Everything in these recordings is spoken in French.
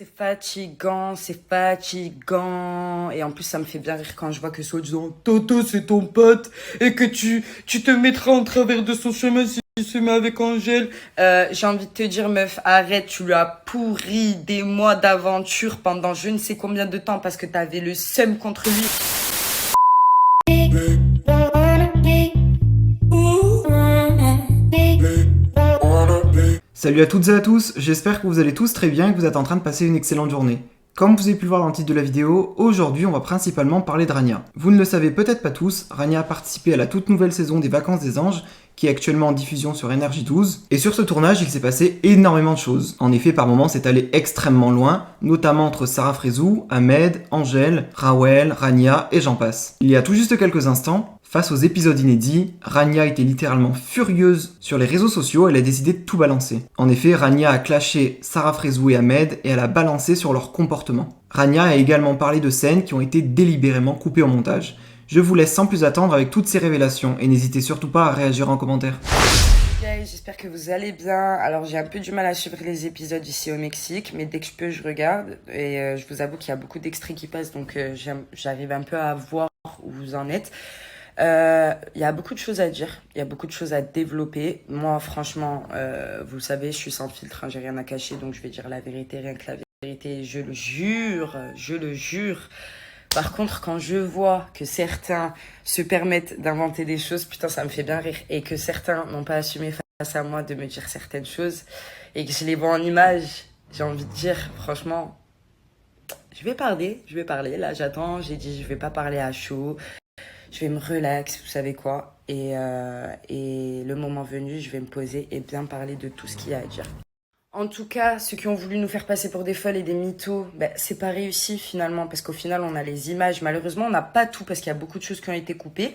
C'est fatigant, c'est fatigant. Et en plus, ça me fait bien rire quand je vois que soi-disant Toto, c'est ton pote et que tu te mettras en travers de son chemin si il se met avec Angèle. J'ai envie de te dire, meuf, arrête, tu lui as pourri des mois d'aventure pendant je ne sais combien de temps parce que t'avais le seum contre lui. Salut à toutes et à tous, j'espère que vous allez tous très bien et que vous êtes en train de passer une excellente journée. Comme vous avez pu le voir dans le titre de la vidéo, aujourd'hui on va principalement parler de Rania. Vous ne le savez peut-être pas tous, Rania a participé à la toute nouvelle saison des Vacances des Anges, qui est actuellement en diffusion sur Énergie 12. Et sur ce tournage, il s'est passé énormément de choses. En effet, par moments, c'est allé extrêmement loin, notamment entre Sarah Frézou, Ahmed, Angèle, Rawel, Rania et j'en passe. Il y a tout juste quelques instants, face aux épisodes inédits, Rania était littéralement furieuse sur les réseaux sociaux, elle a décidé de tout balancer. En effet, Rania a clashé Sarah Frézou et Ahmed et elle a balancé sur leur comportement. Rania a également parlé de scènes qui ont été délibérément coupées au montage. Je vous laisse sans plus attendre avec toutes ces révélations et n'hésitez surtout pas à réagir en commentaire. Okay, j'espère que vous allez bien. Alors j'ai un peu du mal à suivre les épisodes ici au Mexique, mais dès que je peux, je regarde. Et je vous avoue qu'il y a beaucoup d'extraits qui passent, donc j'arrive un peu à voir où vous en êtes. Il y a beaucoup de choses à dire, il y a beaucoup de choses à développer. Moi, franchement, vous le savez, je suis sans filtre, hein, j'ai rien à cacher, donc je vais dire la vérité, rien que la vérité, je le jure, je le jure. Par contre, quand je vois que certains se permettent d'inventer des choses, putain, ça me fait bien rire. Et que certains n'ont pas assumé face à moi de me dire certaines choses et que je les vois en image, j'ai envie de dire, franchement, je vais parler. Là, j'attends, j'ai dit, je vais pas parler à chaud. Je vais me relax, vous savez quoi. Et le moment venu, je vais me poser et bien parler de tout ce qu'il y a à dire. En tout cas, ceux qui ont voulu nous faire passer pour des folles et des mythos, c'est pas réussi finalement, parce qu'au final, on a les images. Malheureusement, on n'a pas tout, parce qu'il y a beaucoup de choses qui ont été coupées.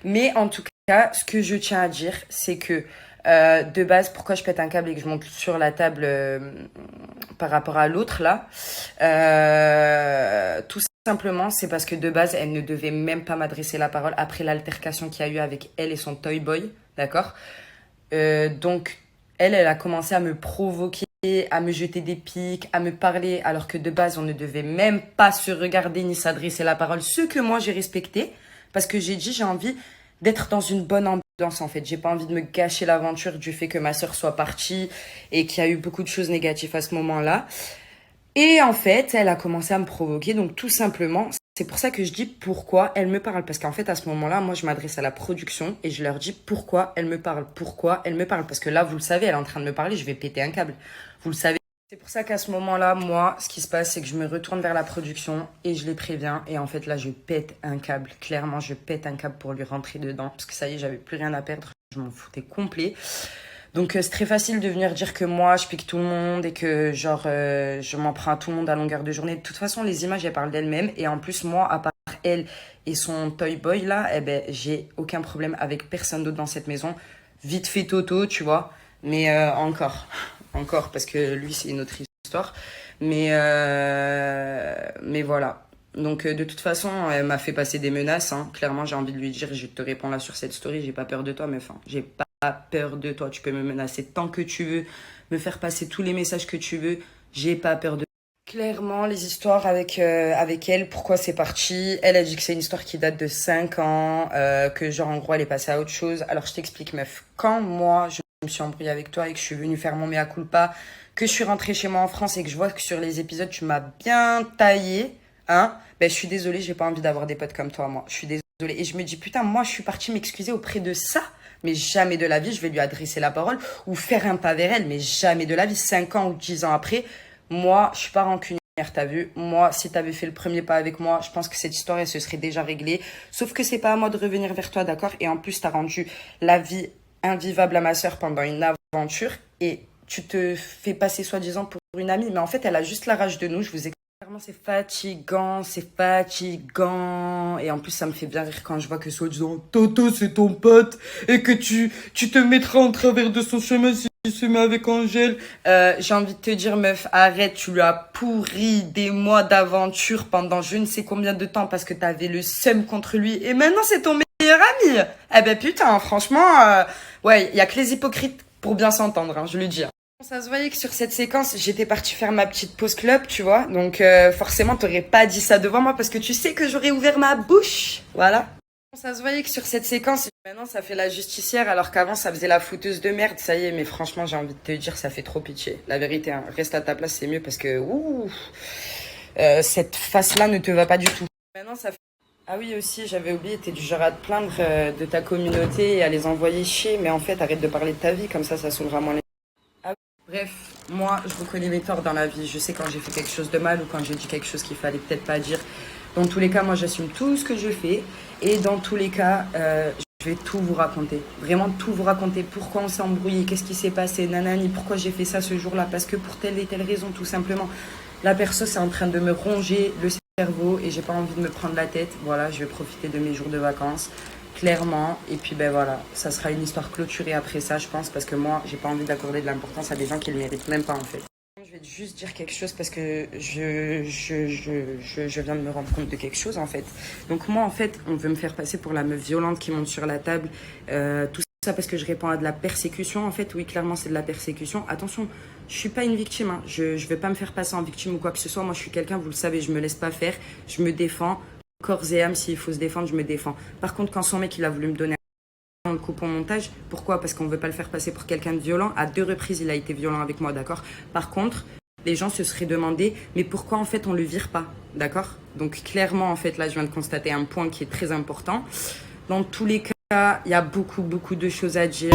Mais en tout cas, ce que je tiens à dire, c'est que de base, pourquoi je pète un câble et que je monte sur la table par rapport à l'autre, là, tout simplement, c'est parce que de base, elle ne devait même pas m'adresser la parole après l'altercation qu'il y a eu avec elle et son toy boy, d'accord? Donc, elle a commencé à me provoquer, à me jeter des pics, à me parler, alors que de base, on ne devait même pas se regarder ni s'adresser la parole. Ce que moi, j'ai respecté, parce que j'ai dit, j'ai envie d'être dans une bonne ambiance, en fait. J'ai pas envie de me gâcher l'aventure du fait que ma sœur soit partie et qu'il y a eu beaucoup de choses négatives à ce moment-là. Et en fait, elle a commencé à me provoquer, donc tout simplement, c'est pour ça que je dis pourquoi elle me parle. Parce qu'en fait, à ce moment-là, moi, je m'adresse à la production et je leur dis pourquoi elle me parle. Pourquoi elle me parle. Parce que là, vous le savez, elle est en train de me parler, je vais péter un câble. Vous le savez. C'est pour ça qu'à ce moment-là, moi, ce qui se passe, c'est que je me retourne vers la production et je les préviens. Et en fait, là, je pète un câble. Clairement, je pète un câble pour lui rentrer dedans. Parce que ça y est, j'avais plus rien à perdre. Je m'en foutais complet. Donc c'est très facile de venir dire que moi je pique tout le monde et que genre je m'en prends à tout le monde à longueur de journée. De toute façon les images elles parlent d'elles-mêmes et en plus moi à part elle et son toy boy là, eh ben j'ai aucun problème avec personne d'autre dans cette maison. Vite fait Toto, tu vois, mais encore parce que lui c'est une autre histoire. Mais voilà. Donc de toute façon, elle m'a fait passer des menaces. Hein. Clairement, j'ai envie de lui dire, je te réponds là sur cette story, j'ai pas peur de toi, mais enfin, j'ai pas peur de toi. Tu peux me menacer tant que tu veux, me faire passer tous les messages que tu veux, j'ai pas peur de toi. Clairement, les histoires avec elle, pourquoi c'est parti. Elle a dit que c'est une histoire qui date de 5 ans, que genre en gros elle est passée à autre chose. Alors je t'explique meuf, quand moi je me suis embrouillée avec toi et que je suis venue faire mon mea culpa, que je suis rentrée chez moi en France et que je vois que sur les épisodes tu m'as bien taillé, hein, je suis désolée, j'ai pas envie d'avoir des potes comme toi, moi. Je suis désolée. Et je me dis, putain, moi, je suis partie m'excuser auprès de ça. Mais jamais de la vie, je vais lui adresser la parole ou faire un pas vers elle. Mais jamais de la vie. 5 ans ou 10 ans après, moi, je suis pas rancunière, t'as vu. Moi, si t'avais fait le premier pas avec moi, je pense que cette histoire, elle se serait déjà réglée. Sauf que c'est pas à moi de revenir vers toi, d'accord? Et en plus, t'as rendu la vie invivable à ma sœur pendant une aventure. Et tu te fais passer soi-disant pour une amie. Mais en fait, elle a juste la rage de nous. Je vous ai Clairement, c'est fatigant, c'est fatigant. Et en plus, ça me fait bien rire quand je vois que soi-disant Toto, c'est ton pote et que tu te mettras en travers de son chemin si il se met avec Angèle. J'ai envie de te dire, meuf, arrête, tu lui as pourri des mois d'aventure pendant je ne sais combien de temps parce que t'avais le seum contre lui. Et maintenant, c'est ton meilleur ami. Eh ben putain, franchement, ouais, il y a que les hypocrites pour bien s'entendre, hein, je le dis. Ça se voyait que sur cette séquence, j'étais partie faire ma petite pause club, tu vois. Donc forcément, t'aurais pas dit ça devant moi parce que tu sais que j'aurais ouvert ma bouche. Voilà. Ça se voyait que sur cette séquence, maintenant ça fait la justicière alors qu'avant ça faisait la fouteuse de merde. Ça y est, mais franchement, j'ai envie de te dire, ça fait trop pitié. La vérité, hein, reste à ta place, c'est mieux parce que cette face-là ne te va pas du tout. Maintenant, ça fait... Ah oui, aussi, j'avais oublié, t'es du genre à te plaindre de ta communauté et à les envoyer chier, mais en fait, arrête de parler de ta vie, comme ça soulèvera moins les... Bref, moi, je reconnais mes torts dans la vie. Je sais quand j'ai fait quelque chose de mal ou quand j'ai dit quelque chose qu'il fallait peut-être pas dire. Dans tous les cas, moi, j'assume tout ce que je fais. Et dans tous les cas, je vais tout vous raconter. Vraiment tout vous raconter. Pourquoi on s'est embrouillé, qu'est-ce qui s'est passé, nanani, pourquoi j'ai fait ça ce jour-là. Parce que pour telle et telle raison, tout simplement. La perso, c'est en train de me ronger le cerveau et j'ai pas envie de me prendre la tête. Voilà, je vais profiter de mes jours de vacances. Clairement, et puis ben voilà, ça sera une histoire clôturée après ça, je pense, parce que moi, j'ai pas envie d'accorder de l'importance à des gens qui le méritent même pas en fait. Je vais juste dire quelque chose parce que je viens de me rendre compte de quelque chose en fait. Donc moi en fait, on veut me faire passer pour la meuf violente qui monte sur la table, tout ça parce que je réponds à de la persécution en fait. Oui, clairement c'est de la persécution. Attention, je suis pas une victime, hein. Je vais pas me faire passer en victime ou quoi que ce soit. Moi je suis quelqu'un, vous le savez, je me laisse pas faire, je me défends. Corps et âme, s'il faut se défendre, je me défends. Par contre, quand son mec il a voulu me donner un coup au montage, pourquoi? Parce qu'on veut pas le faire passer pour quelqu'un de violent. À 2 reprises, il a été violent avec moi, d'accord? Par contre, les gens se seraient demandé, mais pourquoi en fait on le vire pas, d'accord? Donc clairement, en fait, là, je viens de constater un point qui est très important. Dans tous les cas, il y a beaucoup de choses à dire.